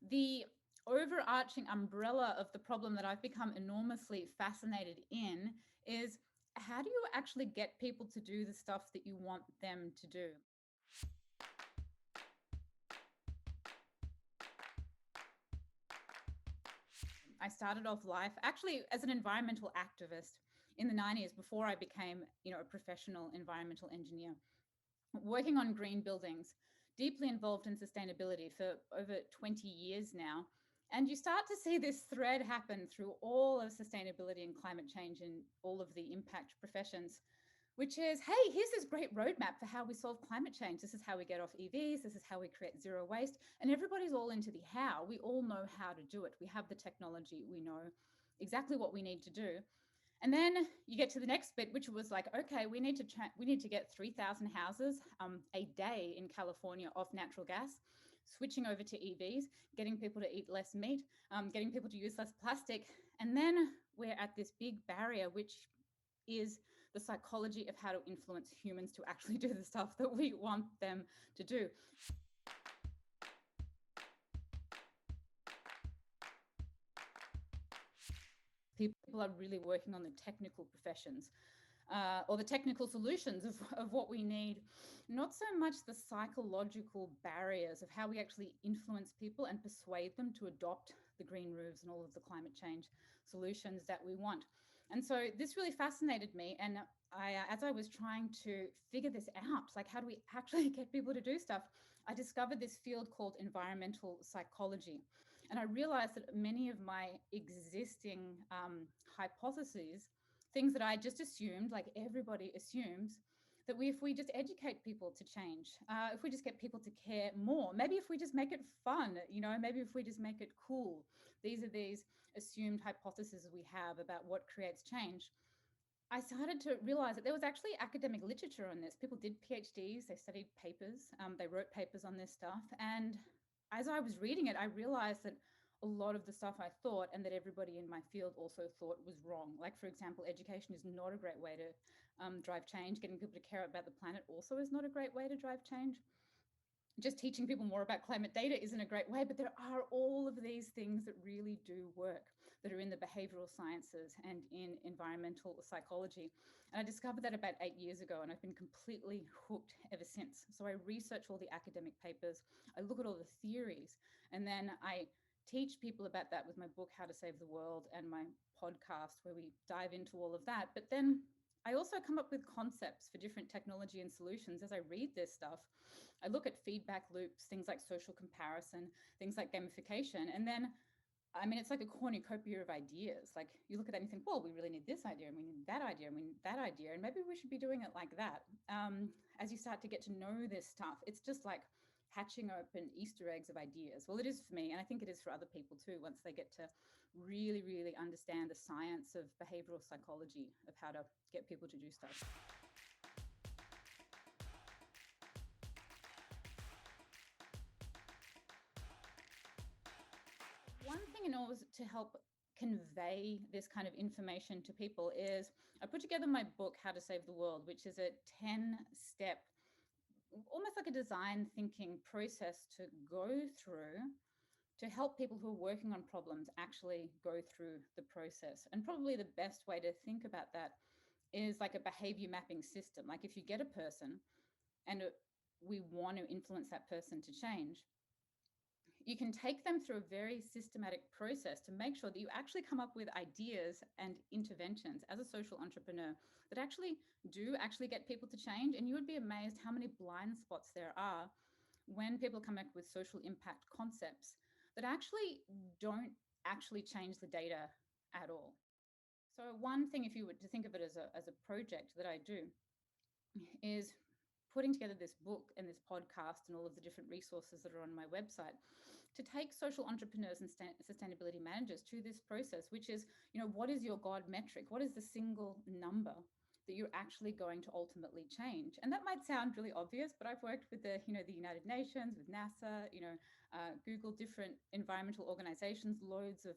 the overarching umbrella of the problem that I've become enormously fascinated in is how do you actually get people to do the stuff that you want them to do? I started off life actually as an environmental activist in the 90s before I became, a professional environmental engineer, working on green buildings, deeply involved in sustainability for over 20 years now. And you start to see this thread happen through all of sustainability and climate change in all of the impact professions, which is, hey, here's this great roadmap for how we solve climate change. This is how we get off EVs. This is how we create zero waste. And everybody's all into the how. We all know how to do it. We have the technology. We know exactly what we need to do. And then you get to the next bit, which was like, okay, we need to get 3,000 houses a day in California off natural gas, switching over to EVs, getting people to eat less meat, getting people to use less plastic. And then we're at this big barrier, which is the psychology of how to influence humans to actually do the stuff that we want them to do. People are really working on the technical professions or the technical solutions of what we need, not so much the psychological barriers of how we actually influence people and persuade them to adopt the green roofs and all of the climate change solutions that we want. And so this really fascinated me. And as I was trying to figure this out, like how do we actually get people to do stuff, I discovered this field called environmental psychology. And I realized that many of my existing hypotheses, things that I just assumed, like everybody assumes, that if we just educate people to change, if we just get people to care more, maybe if we just make it fun, maybe if we just make it cool. These are these assumed hypotheses we have about what creates change. I started to realize that there was actually academic literature on this. People did PhDs, they studied papers, they wrote papers on this stuff. And as I was reading it, I realized that a lot of the stuff I thought and that everybody in my field also thought was wrong. Like, for example, education is not a great way to drive change. Getting people to care about the planet also is not a great way to drive change. Just teaching people more about climate data isn't a great way, but there are all of these things that really do work, that are in the behavioral sciences and in environmental psychology. And I discovered that about 8 years ago, and I've been completely hooked ever since. So I research all the academic papers, I look at all the theories, and then I teach people about that with my book, How to Save the World, and my podcast, where we dive into all of that. But then I also come up with concepts for different technology and solutions as I read this stuff. I look at feedback loops, things like social comparison, things like gamification. And then, I mean, it's like a cornucopia of ideas. Like you look at that and you think, well, we really need this idea and we need that idea and we need that idea. And maybe we should be doing it like that. As you start to get to know this stuff, it's just like hatching open Easter eggs of ideas. Well, it is for me, and I think it is for other people too, once they get to really, really understand the science of behavioral psychology of how to get people to do stuff. One thing in order to help convey this kind of information to people is I put together my book, How to Save the World, which is a 10-step, almost like a design thinking process to go through to help people who are working on problems actually go through the process. And probably the best way to think about that is like a behavior mapping system. Like if you get a person and we want to influence that person to change, you can take them through a very systematic process to make sure that you actually come up with ideas and interventions as a social entrepreneur that actually get people to change. And you would be amazed how many blind spots there are when people come up with social impact concepts that actually don't actually change the data at all. So one thing, if you were to think of it as a project that I do, is putting together this book and this podcast and all of the different resources that are on my website to take social entrepreneurs and sustainability managers to this process, which is, what is your God metric? What is the single number that you're actually going to ultimately change? And that might sound really obvious, but I've worked with the United Nations, with NASA, Google, different environmental organizations, loads of,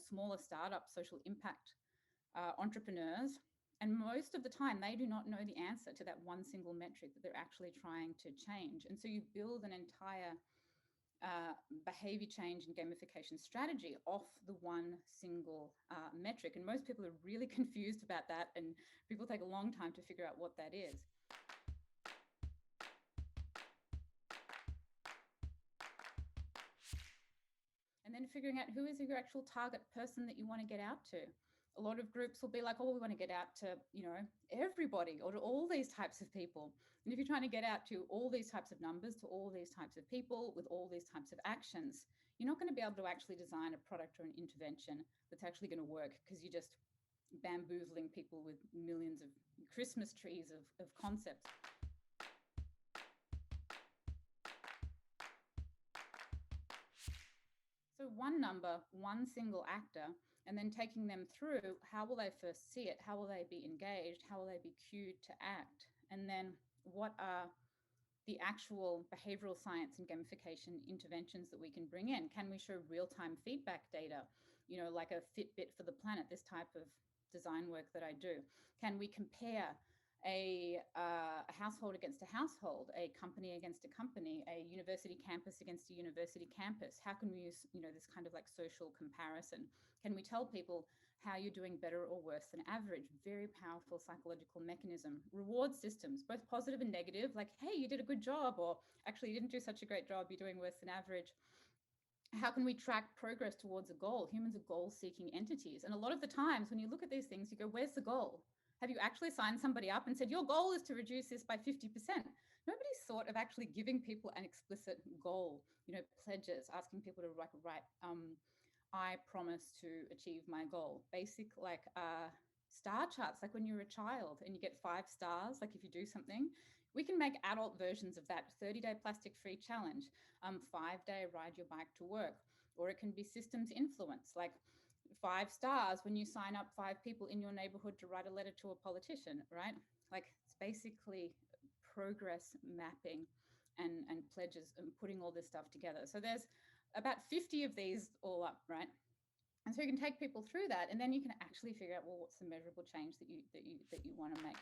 smaller startup social impact entrepreneurs. And most of the time, they do not know the answer to that one single metric that they're actually trying to change. And so you build an entire behavior change and gamification strategy off the one single metric. And most people are really confused about that, and people take a long time to figure out what that is. And then figuring out who is your actual target person that you want to get out to. A lot of groups will be like, oh, we want to get out to, everybody, or to all these types of people. And if you're trying to get out to all these types of numbers, to all these types of people with all these types of actions, you're not going to be able to actually design a product or an intervention that's actually going to work, because you're just bamboozling people with millions of Christmas trees of concepts. So one number, one single actor, and then taking them through, how will they first see it? How will they be engaged? How will they be cued to act? And then what are the actual behavioral science and gamification interventions that we can bring in? Can we show real-time feedback data, like a Fitbit for the planet, this type of design work that I do? Can we compare a household against a household, a company against a company, a university campus against a university campus? How can we use, this kind of like social comparison? Can we tell people how you're doing better or worse than average? Very powerful psychological mechanism. Reward systems, both positive and negative, like, hey, you did a good job, or actually you didn't do such a great job, you're doing worse than average. How can we track progress towards a goal? Humans are goal-seeking entities. And a lot of the times when you look at these things, you go, where's the goal? Have you actually signed somebody up and said, your goal is to reduce this by 50%? Nobody's thought of actually giving people an explicit goal, pledges, asking people to write I promise to achieve my goal. Basic star charts, like when you're a child and you get 5 stars, like if you do something. We can make adult versions of that. 30-day plastic-free challenge, 5-day ride your bike to work. Or it can be systems influence, like 5 stars when you sign up 5 people in your neighborhood to write a letter to a politician, right? Like it's basically progress mapping and pledges and putting all this stuff together. So there's about 50 of these all up, right? And so you can take people through that, and then you can actually figure out, well, what's the measurable change that you want to make.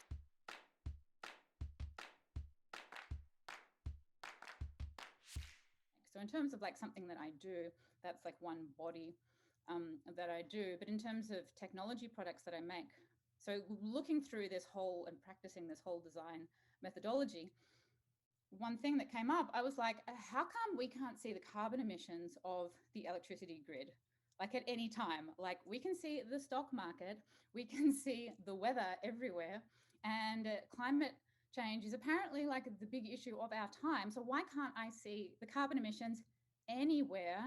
So in terms of like something that I do, that's like one body that I do. But in terms of technology products that I make, so looking through this whole and practicing this whole design methodology, one thing that came up, I was like, how come we can't see the carbon emissions of the electricity grid? Like at any time, like we can see the stock market, we can see the weather everywhere, and climate change is apparently like the big issue of our time. So why can't I see the carbon emissions anywhere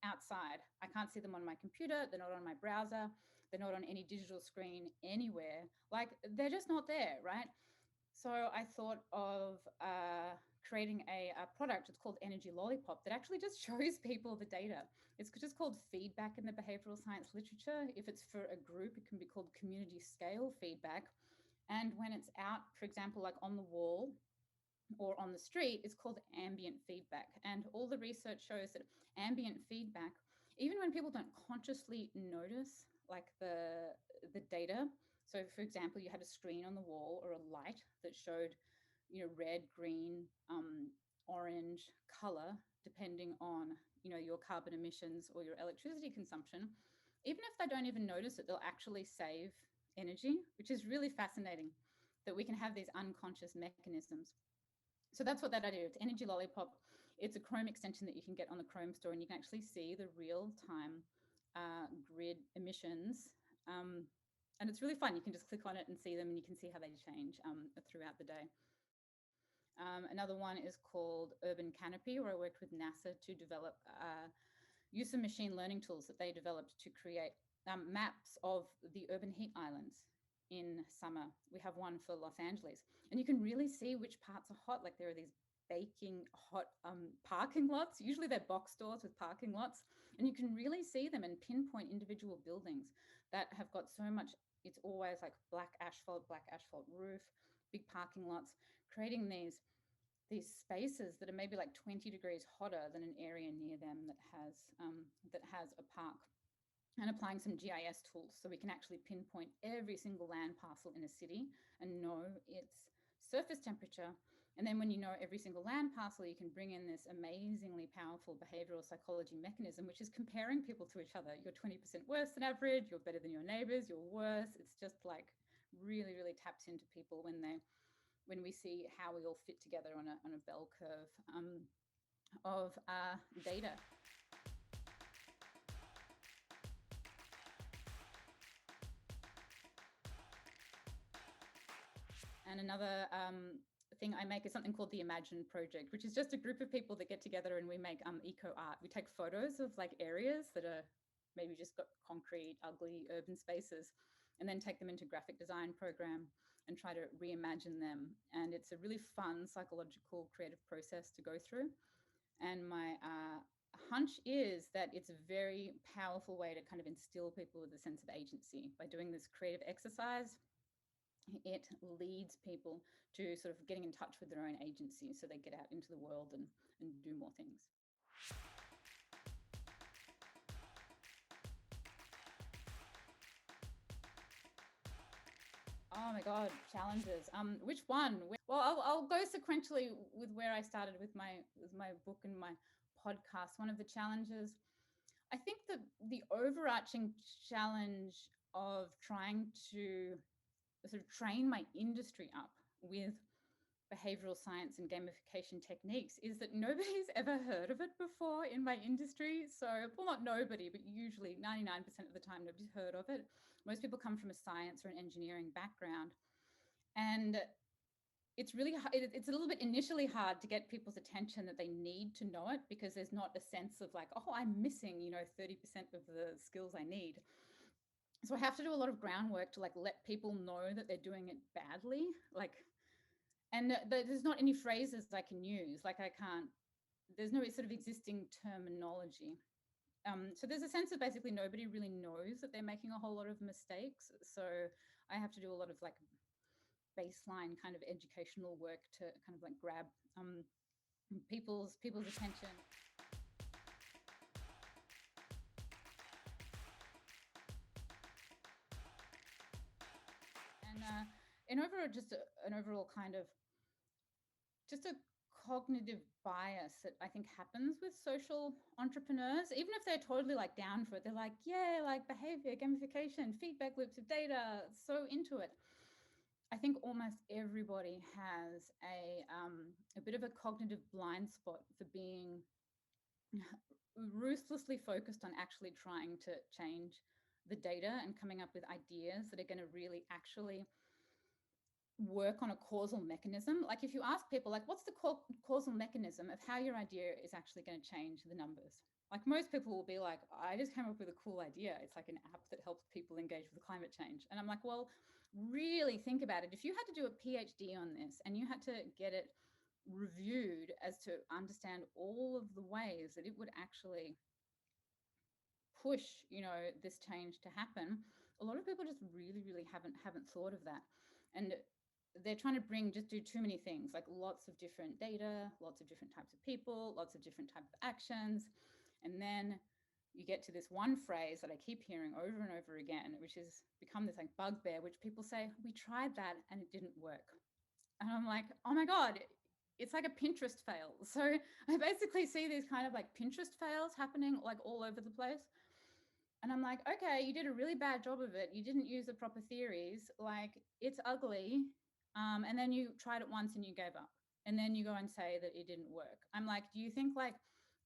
outside? I can't see them on my computer, they're not on my browser, they're not on any digital screen anywhere. Like they're just not there, right? So I thought of creating a product. It's called Energy Lollipop, that actually just shows people the data. It's just called feedback in the behavioral science literature. If it's for a group, it can be called community scale feedback. And when it's out, for example, like on the wall or on the street, it's called ambient feedback. And all the research shows that ambient feedback, even when people don't consciously notice like the data. So for example, you had a screen on the wall or a light that showed, red, green, orange color, depending on, your carbon emissions or your electricity consumption. Even if they don't even notice it, they'll actually save energy, which is really fascinating, that we can have these unconscious mechanisms. So that's what that I do. It's Energy Lollipop. It's a Chrome extension that you can get on the Chrome store, and you can actually see the real-time grid emissions. And it's really fun. You can just click on it and see them, and you can see how they change throughout the day. Another one is called Urban Canopy, where I worked with NASA to develop use of machine learning tools that they developed to create maps of the urban heat islands in summer. We have one for Los Angeles, and you can really see which parts are hot. Like there are these baking hot parking lots. Usually they're box stores with parking lots, and you can really see them and pinpoint individual buildings that have got so much. It's always like black asphalt roof, big parking lots, creating these spaces that are maybe like 20 degrees hotter than an area near them that has a park. And applying some GIS tools so we can actually pinpoint every single land parcel in a city and know its surface temperature, And then when you know every single land parcel, you can bring in this amazingly powerful behavioral psychology mechanism, which is comparing people to each other. You're 20% worse than average, you're better than your neighbors, you're worse. It's just like really, really taps into people when we see how we all fit together on a bell curve of data. And another thing I make is something called the Imagine Project, which is just a group of people that get together and we make eco art. We take photos of like areas that are maybe just got concrete, ugly urban spaces, and then take them into graphic design program and try to reimagine them. And it's a really fun psychological creative process to go through. And my hunch is that it's a very powerful way to kind of instill people with a sense of agency by doing this creative exercise. It leads people to sort of getting in touch with their own agency so they get out into the world and do more things. Oh my God, challenges. Which one? Well, I'll go sequentially with where I started with my book and my podcast. One of the challenges, I think the overarching challenge of trying to sort of train my industry up with behavioral science and gamification techniques is that nobody's ever heard of it before in my industry. So, well, not nobody, but usually 99% of the time, nobody's heard of it. Most people come from a science or an engineering background. And it's really it's a little bit initially hard to get people's attention that they need to know it because there's not a sense of like, oh, I'm missing 30% of the skills I need. So I have to do a lot of groundwork to like let people know that they're doing it badly, like, and there's not any phrases I can use, like I can't, there's no sort of existing terminology. So there's a sense of basically nobody really knows that they're making a whole lot of mistakes, so I have to do a lot of like baseline kind of educational work to kind of like grab people's attention. And overall, just an overall kind of just a cognitive bias that I think happens with social entrepreneurs, even if they're totally like down for it. They're like, yeah, like behavior, gamification, feedback loops of data, so into it. I think almost everybody has a bit of a cognitive blind spot for being ruthlessly focused on actually trying to change the data and coming up with ideas that are going to really actually work on a causal mechanism. Like if you ask people like, what's the causal mechanism of how your idea is actually going to change the numbers, like most people will be like, I just came up with a cool idea, it's like an app that helps people engage with climate change. And I'm like, well, really think about it. If you had to do a PhD on this and you had to get it reviewed as to understand all of the ways that it would actually push this change to happen, a lot of people just really haven't thought of that. And they're trying to just do too many things, like lots of different data, lots of different types of people, lots of different types of actions. And then you get to this one phrase that I keep hearing over and over again, which has become this like bugbear, which people say, we tried that and it didn't work. And I'm like, oh my God, it's like a Pinterest fail. So I basically see these kind of like Pinterest fails happening like all over the place. And I'm like, okay, you did a really bad job of it. You didn't use the proper theories. Like, it's ugly. And then you tried it once and you gave up. And then you go and say that it didn't work. I'm like, do you think like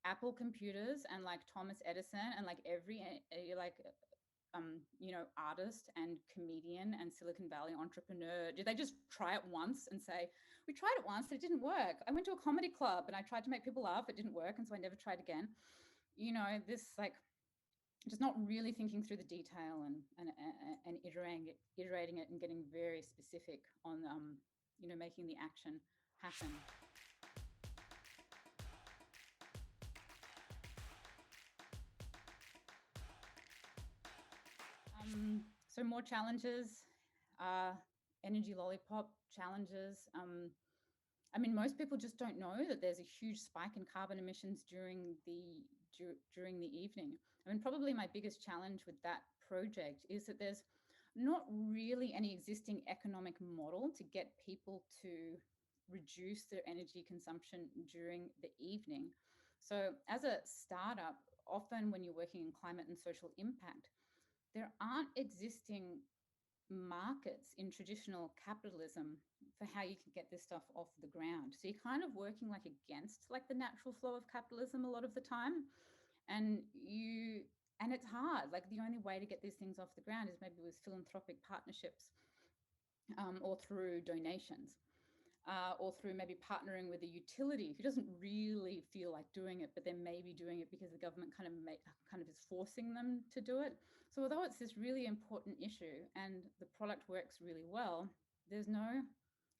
Apple computers and like Thomas Edison and like every artist and comedian and Silicon Valley entrepreneur, did they just try it once and say, we tried it once, it didn't work. I went to a comedy club and I tried to make people laugh, it didn't work. And so I never tried again. This like, just not really thinking through the detail and iterating it and getting very specific on making the action happen. So more challenges, energy lollipop challenges. I mean, most people just don't know that there's a huge spike in carbon emissions during the evening. I mean, probably my biggest challenge with that project is that there's not really any existing economic model to get people to reduce their energy consumption during the evening. So, as a startup, often when you're working in climate and social impact, there aren't existing markets in traditional capitalism for how you can get this stuff off the ground. So you're kind of working like against like the natural flow of capitalism a lot of the time. And you and it's hard. Like the only way to get these things off the ground is maybe with philanthropic partnerships, or through donations, or through maybe partnering with a utility who doesn't really feel like doing it, but they're maybe doing it because the government kind of is forcing them to do it. So although it's this really important issue and the product works really well, there's no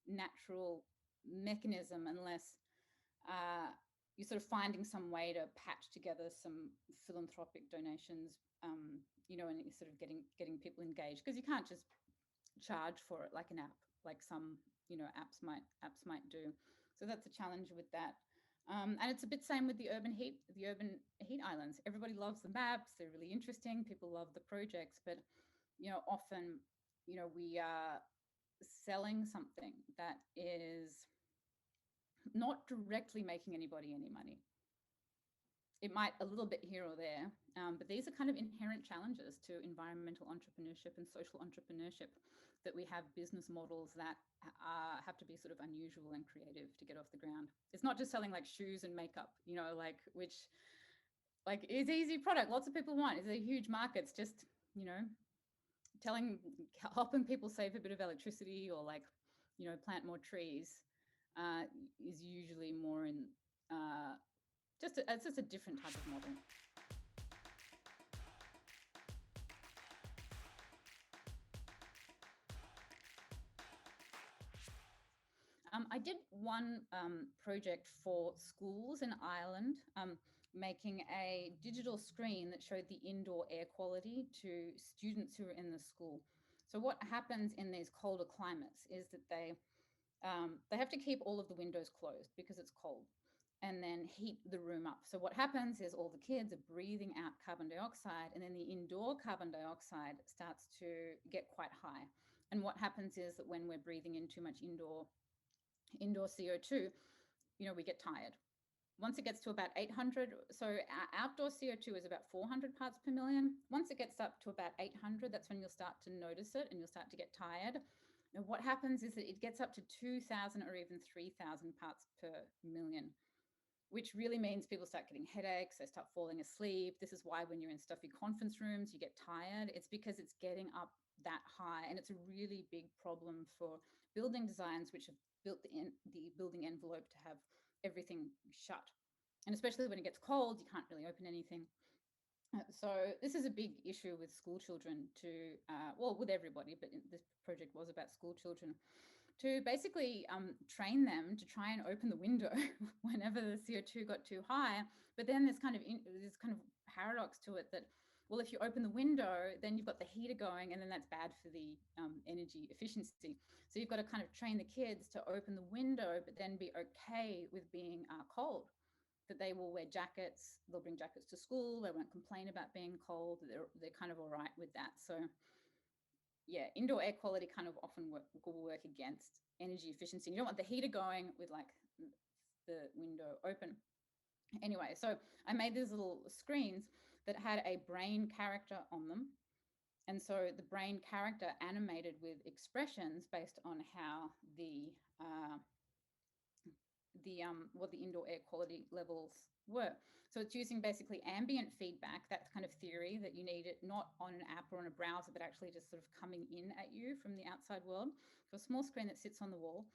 natural mechanism unless you're sort of finding some way to patch together some philanthropic donations, and you're sort of getting people engaged, because you can't just charge for it like an app, like some apps might do. So that's a challenge with that. And it's a bit same with the urban heat islands. Everybody loves the maps; they're really interesting. People love the projects, but often, we are selling something that is not directly making anybody any money. It might a little bit here or there, but these are kind of inherent challenges to environmental entrepreneurship and social entrepreneurship, that we have business models that have to be sort of unusual and creative to get off the ground. It's not just selling like shoes and makeup, which like is easy product. Lots of people want. It's a huge market. It's just, telling, helping people save a bit of electricity, or like, plant more trees, is usually more in it's just a different type of model. I did one project for schools in Ireland, making a digital screen that showed the indoor air quality to students who are in the school. So what happens in these colder climates is that they have to keep all of the windows closed because it's cold, and then heat the room up. So what happens is all the kids are breathing out carbon dioxide, and then the indoor carbon dioxide starts to get quite high. And what happens is that when we're breathing in too much indoor CO2, we get tired. Once it gets to about 800, so our outdoor CO2 is about 400 parts per million. Once it gets up to about 800, that's when you'll start to notice it and you'll start to get tired. And what happens is that it gets up to 2,000 or even 3,000 parts per million, which really means people start getting headaches, they start falling asleep. This is why when you're in stuffy conference rooms, you get tired. It's because it's getting up that high, and it's a really big problem for building designs which have built the building envelope to have everything shut. And especially when it gets cold, you can't really open anything. So this is a big issue with school children with everybody, but this project was about school children, to basically train them to try and open the window whenever the CO2 got too high. But then there's kind of paradox to it that, well, if you open the window, then you've got the heater going, and then that's bad for the energy efficiency. So you've got to kind of train the kids to open the window, but then be okay with being cold. That they will wear jackets, they'll bring jackets to school, they won't complain about being cold, they're kind of all right with that. So yeah, indoor air quality kind of often will work against energy efficiency. You don't want the heater going with like the window open. Anyway, so I made these little screens that had a brain character on them. And so the brain character animated with expressions based on how what the indoor air quality levels were. So it's using basically ambient feedback, that kind of theory that you need it not on an app or on a browser, but actually just sort of coming in at you from the outside world. So a small screen that sits on the wall,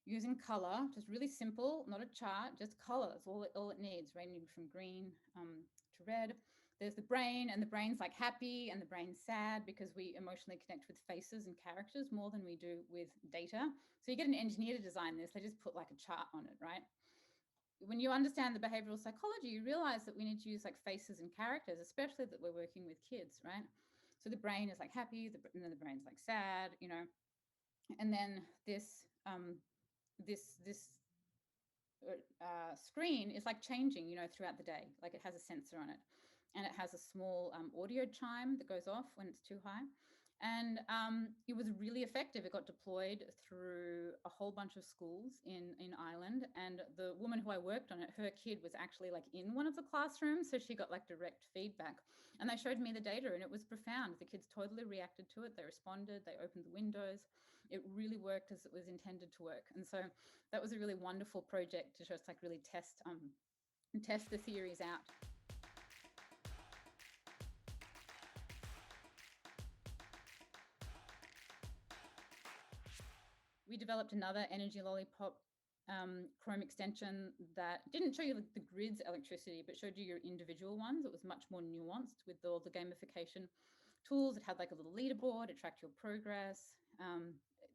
using color, just really simple, not a chart, just color. That's all it needs, ranging from green to red. There's the brain, and the brain's like happy and the brain's sad, because we emotionally connect with faces and characters more than we do with data. So you get an engineer to design this, they just put like a chart on it, right? When you understand the behavioral psychology, you realize that we need to use like faces and characters, especially that we're working with kids, right? So the brain is like happy, and then the brain's like sad, and then this screen is like changing, throughout the day. Like it has a sensor on it, and it has a small audio chime that goes off when it's too high. And it was really effective. It got deployed through a whole bunch of schools in Ireland. And the woman who I worked on it, her kid was actually like in one of the classrooms. So she got like direct feedback. And they showed me the data and it was profound. The kids totally reacted to it. They responded, they opened the windows. It really worked as it was intended to work. And so that was a really wonderful project to just like really test the theories out. We developed another energy lollipop Chrome extension that didn't show you the grid's electricity, but showed you your individual ones. It was much more nuanced with all the gamification tools. It had like a little leaderboard, it tracked your progress.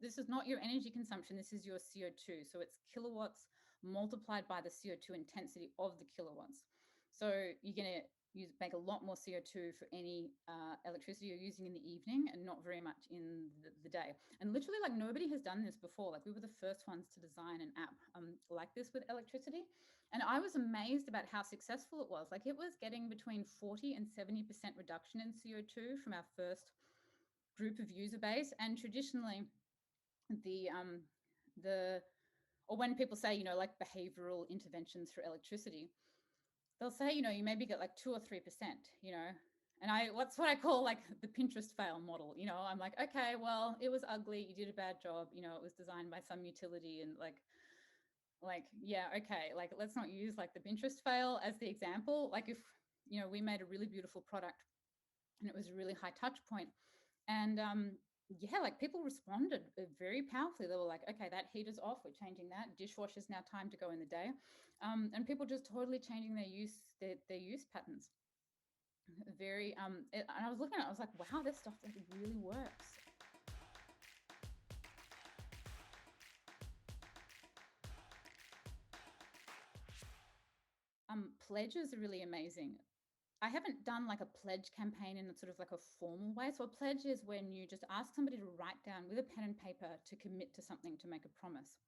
This is not your energy consumption, this is your CO2. So it's kilowatts multiplied by the CO2 intensity of the kilowatts. So you're going to make a lot more CO2 for any electricity you're using in the evening and not very much in the day. And literally, like, nobody has done this before. Like, we were the first ones to design an app like this with electricity. And I was amazed about how successful it was. Like, it was getting between 40 and 70% reduction in CO2 from our first group of user base. And traditionally, the or when people say, like behavioral interventions for electricity, they'll say, you maybe get like 2 or 3%, and what's what I call like the Pinterest fail model. I'm like, okay, well, it was ugly, you did a bad job, it was designed by some utility, and like yeah, okay, like let's not use like the Pinterest fail as the example. Like if we made a really beautiful product and it was a really high touch point, and yeah, like people responded very powerfully. They were like, okay, that heater's off, we're changing that. Dishwasher's now time to go in the day. And people just totally changing their use patterns. And I was looking at it, I was like, wow, this stuff like really works. Pledges are really amazing. I haven't done like a pledge campaign in a sort of like a formal way. So a pledge is when you just ask somebody to write down with a pen and paper to commit to something, to make a promise.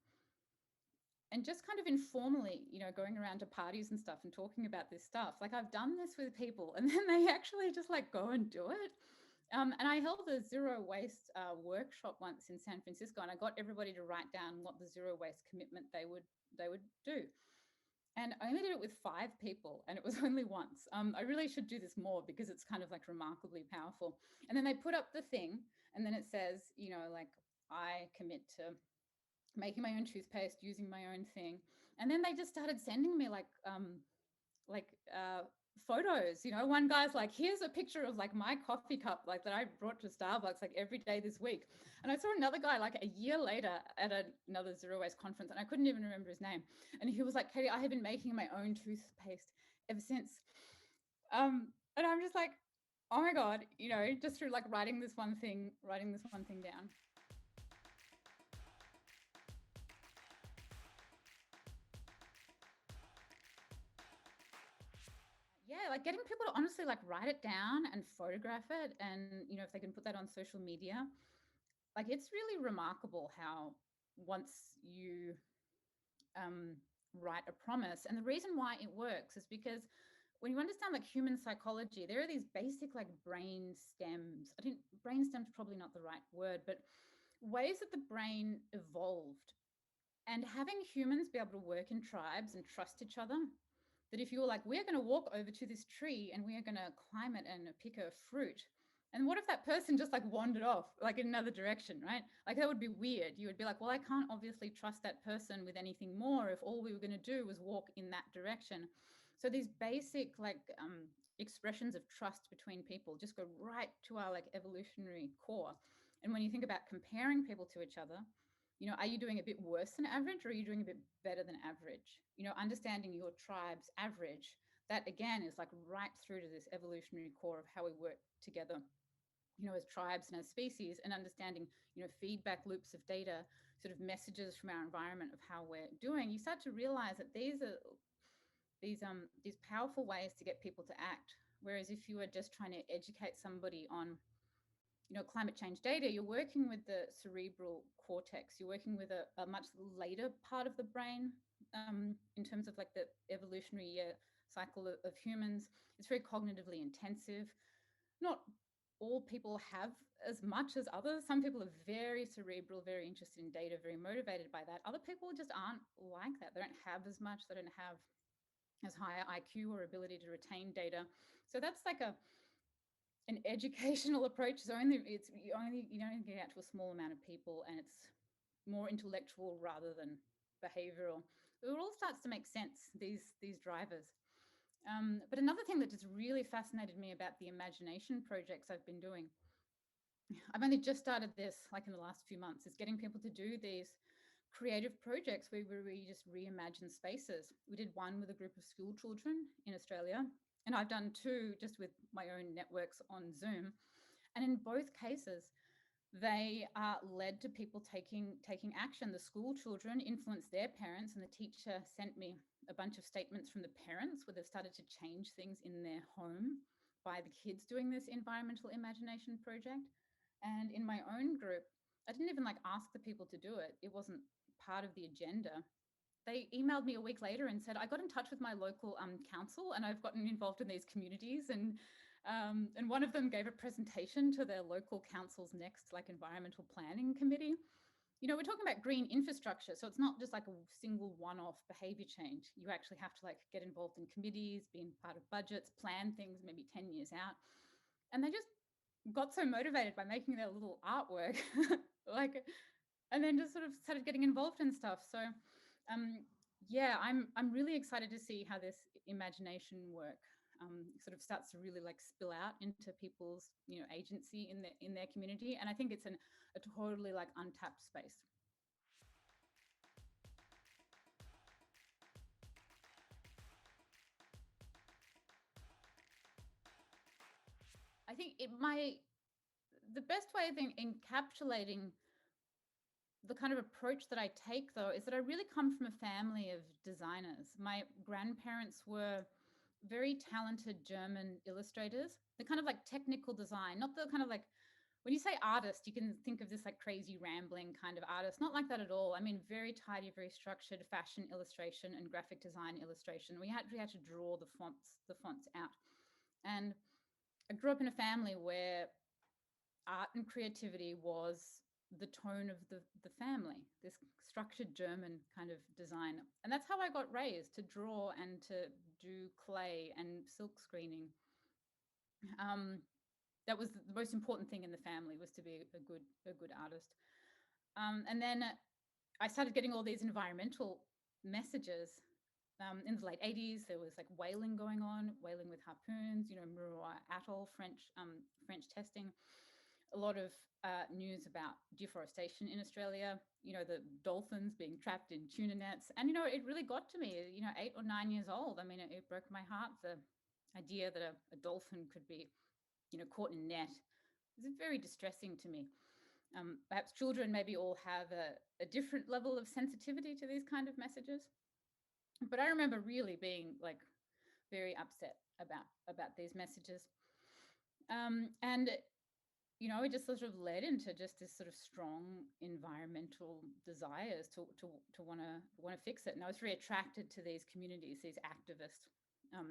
And just kind of informally, going around to parties and stuff and talking about this stuff. Like, I've done this with people and then they actually just like go and do it. And I held a zero waste workshop once in San Francisco, and I got everybody to write down what the zero waste commitment they would do. And I only did it with 5 people, and it was only once. I really should do this more because it's kind of like remarkably powerful. And then they put up the thing, and then it says, like, I commit to making my own toothpaste, using my own thing. And then they just started sending me like photos. One guy's like, here's a picture of like my coffee cup, like that I brought to Starbucks like every day this week. And I saw another guy like a year later at another zero waste conference, and I couldn't even remember his name. And he was like, Katie, I have been making my own toothpaste ever since. And I'm just like, oh my God, just through like writing this one thing down. Yeah, like getting people to honestly like write it down and photograph it, and if they can put that on social media, like it's really remarkable how once you write a promise. And the reason why it works is because when you understand like human psychology, there are these basic like brain stems. I think brain stems probably not the right word, but ways that the brain evolved. And having humans be able to work in tribes and trust each other, that if you were like, we're going to walk over to this tree and we are going to climb it and pick a fruit. And what if that person just like wandered off like in another direction, right? Like that would be weird. You would be like, well, I can't obviously trust that person with anything more if all we were going to do was walk in that direction. So these basic like expressions of trust between people just go right to our like evolutionary core. And when you think about comparing people to each other, are you doing a bit worse than average, or are you doing a bit better than average? Understanding your tribe's average, that again is like right through to this evolutionary core of how we work together, as tribes and as species, and understanding, feedback loops of data, sort of messages from our environment of how we're doing. You start to realize that these are these powerful ways to get people to act. Whereas if you were just trying to educate somebody on climate change data, you're working with the cerebral cortex. You're working with a much later part of the brain in terms of like the evolutionary cycle of humans. It's very cognitively intensive. Not all people have as much as others. Some people are very cerebral, very interested in data, very motivated by that. Other people just aren't like that. They don't have as much, they don't have as high IQ or ability to retain data. So that's like an educational approach. It's you only get out to a small amount of people, and it's more intellectual rather than behavioral. It all starts to make sense, these drivers. But another thing that just really fascinated me about the imagination projects I've been doing, I've only just started this like in the last few months, is getting people to do these creative projects where we just reimagine spaces. We did one with a group of school children in Australia, and I've done two just with my own networks on Zoom. And in both cases, they led to people taking action. The school children influenced their parents, and the teacher sent me a bunch of statements from the parents where they've started to change things in their home by the kids doing this environmental imagination project. And in my own group, I didn't even like ask the people to do it. It wasn't part of the agenda. They emailed me a week later and said, I got in touch with my local council, and I've gotten involved in these communities, and one of them gave a presentation to their local council's next like environmental planning committee. You know, we're talking about green infrastructure, so it's not just like a single one-off behavior change. You actually have to like get involved in committees, being part of budgets, plan things maybe 10 years out. And they just got so motivated by making their little artwork like, and then just sort of started getting involved in stuff. So yeah, I'm really excited to see how this imagination work sort of starts to really like spill out into people's, you know, agency in their community. And I think it's a totally like untapped space. I think the best way of encapsulating the kind of approach that I take, though, is that I really come from a family of designers. My grandparents were very talented German illustrators. The kind of like technical design, not the kind of like, when you say artist, you can think of this like crazy rambling kind of artist. Not like that at all. I mean, very tidy, very structured fashion illustration and graphic design illustration. We had to draw the fonts out. And I grew up in a family where art and creativity was the tone of the family, this structured German kind of design. And that's how I got raised, to draw and to do clay and silk screening. Um, that was the most important thing in the family, was to be a good artist. And then I started getting all these environmental messages. In the late 80s, there was like whaling going on, whaling with harpoons, you know, Mururoa Atoll, French testing. A lot of news about deforestation in Australia, you know, the dolphins being trapped in tuna nets. And, you know, it really got to me, you know, 8 or 9 years old. I mean, it broke my heart, the idea that a dolphin could be, you know, caught in a net. It's very distressing to me. Perhaps children maybe all have a different level of sensitivity to these kind of messages. But I remember really being like very upset about these messages. And you know, it just sort of led into just this sort of strong environmental desires to want to fix it. And I was very attracted to these communities, these activist,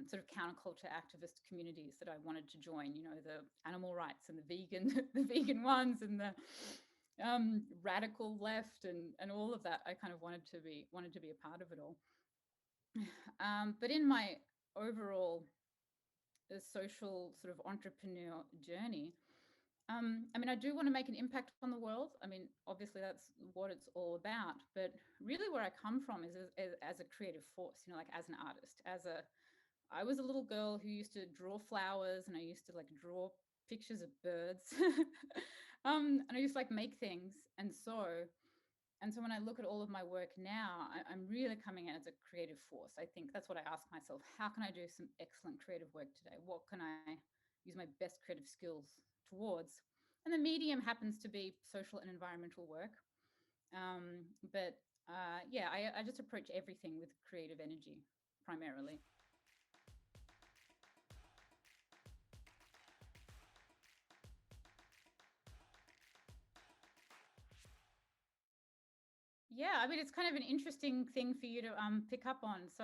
sort of counterculture activist communities that I wanted to join. You know, the animal rights and the vegan, the vegan ones, and the radical left, and all of that. I kind of wanted to be a part of it all. But in my overall social sort of entrepreneur journey, I mean, I do want to make an impact on the world. I mean, obviously that's what it's all about. But really, where I come from is as a creative force. You know, like as an artist. I was a little girl who used to draw flowers, and I used to like draw pictures of birds, and I used to like make things and sew. And so when I look at all of my work now, I'm really coming out as a creative force. I think that's what I ask myself. How can I do some excellent creative work today? What can I use my best creative skills towards? And the medium happens to be social and environmental work. But yeah, I just approach everything with creative energy primarily. Yeah, I mean, it's kind of an interesting thing for you to pick up on. So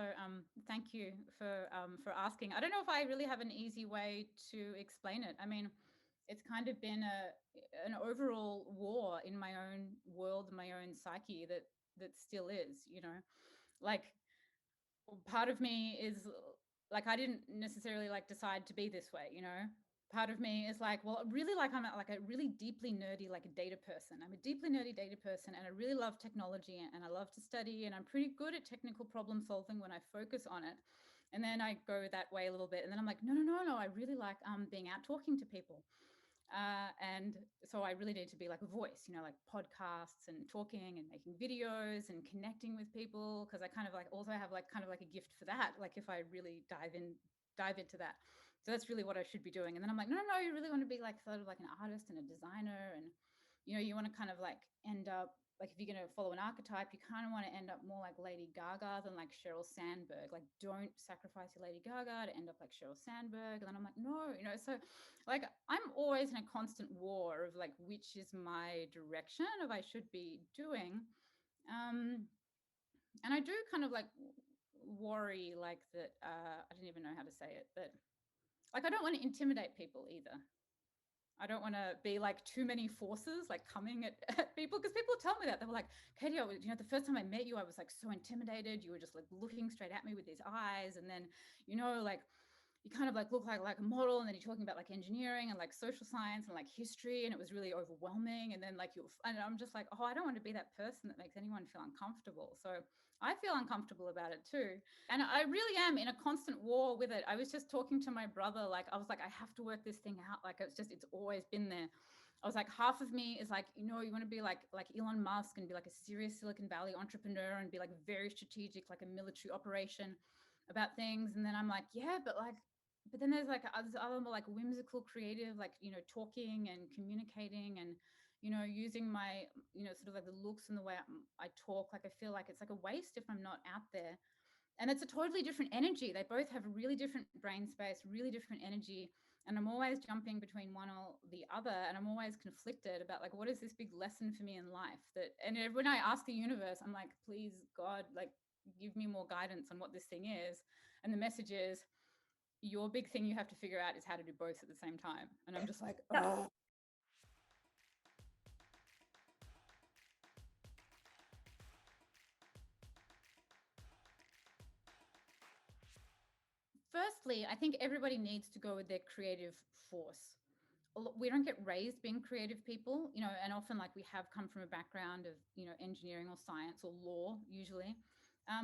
thank you for asking. I don't know if I really have an easy way to explain it. I mean, it's kind of been an overall war in my own world, my own psyche, that still is, you know. Like, part of me is like, I didn't necessarily like decide to be this way, you know. Part of me is like, well, really, like, I'm like a really deeply nerdy, like a data person. I'm a deeply nerdy data person, and I really love technology, and I love to study, and I'm pretty good at technical problem solving when I focus on it. And then I go that way a little bit, and then I'm like, no, no, no, no, I really like being out talking to people. And so I really need to be like a voice, you know, like podcasts and talking and making videos and connecting with people, because I kind of like also have like kind of like a gift for that. Like, if I really dive into that. So that's really what I should be doing. And then I'm like, no, no, no, you really want to be like sort of like an artist and a designer, and you know, you want to kind of like end up like, if you're going to follow an archetype, you kind of want to end up more like Lady Gaga than like Sheryl Sandberg. Like, don't sacrifice your Lady Gaga to end up like Sheryl Sandberg. And then I'm like, no, you know. So like, I'm always in a constant war of like, which is my direction of I should be doing. Um, and I do kind of like worry like that. I don't even know how to say it, but like, I don't want to intimidate people either. I don't want to be like too many forces like coming at people, because people tell me that they were like, Katie, you know, the first time I met you, I was like so intimidated. You were just like looking straight at me with these eyes, and then, you know, like, you kind of like look like a model, and then you're talking about like engineering and like social science and like history, and it was really overwhelming. And then like and I'm just like, oh, I don't want to be that person that makes anyone feel uncomfortable. So I feel uncomfortable about it too, and I really am in a constant war with it. I was just talking to my brother, like, I was like, I have to work this thing out. Like, it's always been there. I was like, half of me is like, you know, you want to be like Elon Musk and be like a serious Silicon Valley entrepreneur and be like very strategic, like a military operation about things. And then I'm like, yeah, but then there's like other more like whimsical, creative, like, you know, talking and communicating, and, you know, using my, you know, sort of like the looks and the way I talk. Like, I feel like it's like a waste if I'm not out there. And it's a totally different energy. They both have a really different brain space, really different energy. And I'm always jumping between one or the other. And I'm always conflicted about like, what is this big lesson for me in life? And when I ask the universe, I'm like, please, God, like, give me more guidance on what this thing is. And the message is, your big thing you have to figure out is how to do both at the same time. And I'm just like, oh. Firstly, I think everybody needs to go with their creative force. We don't get raised being creative people, you know, and often like we have come from a background of, you know, engineering or science or law usually.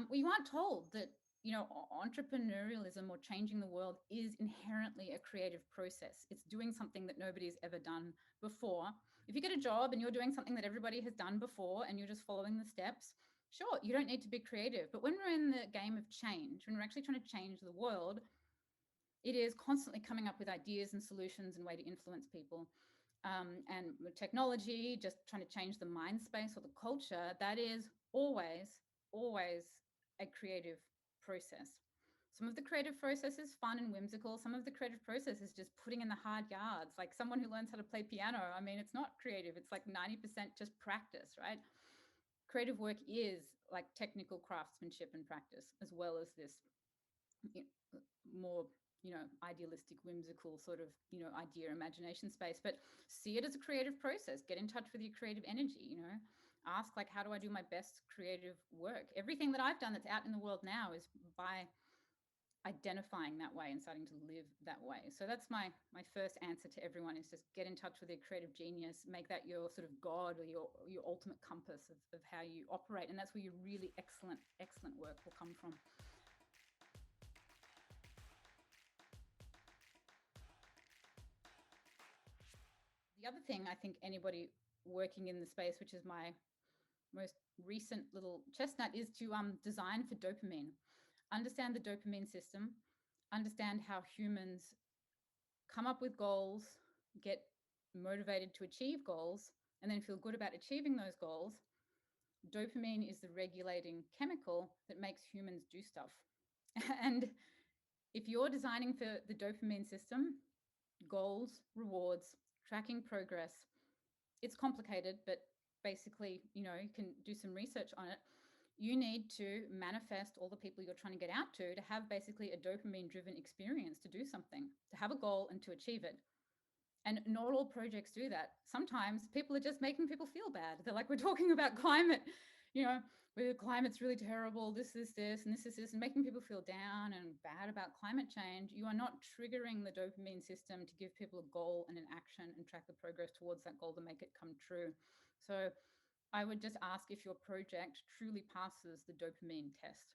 We aren't told that, you know, entrepreneurialism or changing the world is inherently a creative process. It's doing something that nobody's ever done before. If you get a job and you're doing something that everybody has done before and you're just following the steps, sure, you don't need to be creative. But when we're in the game of change, when we're actually trying to change the world, it is constantly coming up with ideas and solutions and way to influence people. And with technology, just trying to change the mind space or the culture, that is always a creative process. Some of the creative process is fun and whimsical. Some of the creative process is just putting in the hard yards. Like someone who learns how to play piano, I mean, it's not creative. It's like 90% just practice, right? Creative work is like technical craftsmanship and practice, as well as this, you know, more, you know, idealistic, whimsical sort of, you know, idea imagination space. But see it as a creative process. Get in touch with your creative energy, you know. Ask like, how do I do my best creative work? Everything that I've done that's out in the world now is by identifying that way and starting to live that way. So that's my first answer to everyone, is just get in touch with your creative genius, make that your sort of God or your ultimate compass of how you operate. And that's where your really excellent work will come from. The other thing I think anybody working in the space, which is my most recent little chestnut, is to design for dopamine. Understand the dopamine system, understand how humans come up with goals, get motivated to achieve goals, and then feel good about achieving those goals. Dopamine is the regulating chemical that makes humans do stuff. And if you're designing for the dopamine system, goals, rewards, tracking progress, it's complicated, but basically, you know, you can do some research on it. You need to manifest all the people you're trying to get out to have basically a dopamine driven experience to do something, to have a goal and to achieve it. And not all projects do that. Sometimes people are just making people feel bad. They're like, we're talking about climate, you know, where climate's really terrible, this, and this, and making people feel down and bad about climate change. You are not triggering the dopamine system to give people a goal and an action and track the progress towards that goal to make it come true. So I would just ask if your project truly passes the dopamine test.